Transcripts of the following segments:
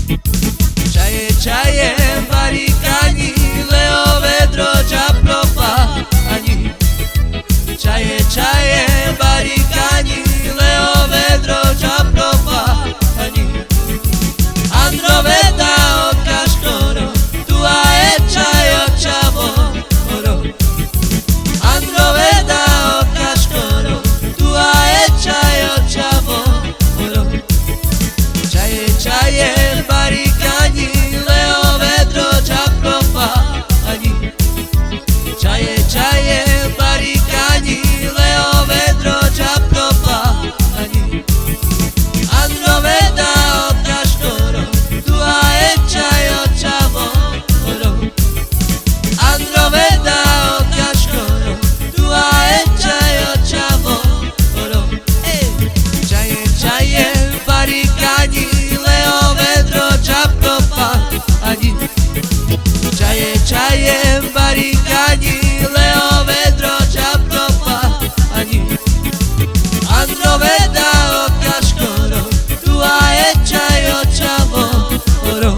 Čaje, čaje, barikani, Leo, vedro, čapropa, ani. Čaje, čaje, barikani, Leo, vedro, čapropa, ani. Andro veda o kaškoro, tua e čajo čavo, oro. Andro veda o kaškoro, tua e čajo čavo, oro. Čaje, čaje, barikani, Leo, vedro, čapropa, ani. Čaje, čaje, barikani, Leo, vedro, čapropa, ani. Andro veda o kaškoro, tua e čajo čavo, oro. Andro veda o kaškoro, tua e čajo čavo, oro. Čaje, čaje, barikani, Leo, vedro, čapropa, ani. Čaje, čaje, barikani, Leo, vedro, čapropa, ani. Andro veda o kaškoro, tua e čajo čavo, oro.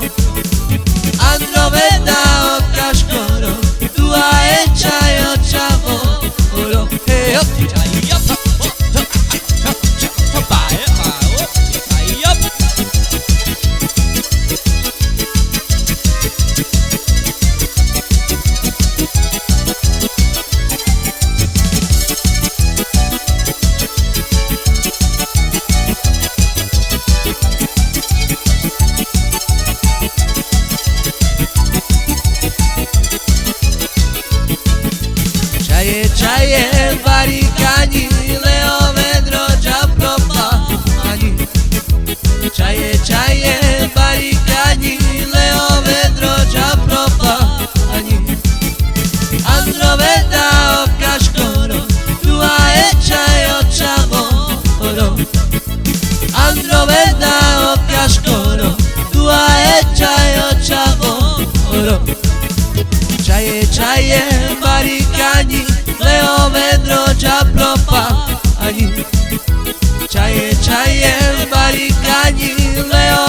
Andro veda o kaškoro, tua e čajo čavo, oro. Hey, up. Čaje, čaje, barikani, Leo, vedro, čapropa, ani. Čaje, čaje, barikani, Leo, vedro, čapropa, ani. Andro veda o kaškoro, tua e čajo čavo, oro. Andro veda o kaškoro, tua e čajo čavo, oro. Čaje, čaje, barikani, Leo, vedro, čapropa, ani. Čaje, čaje, barikani, Leo,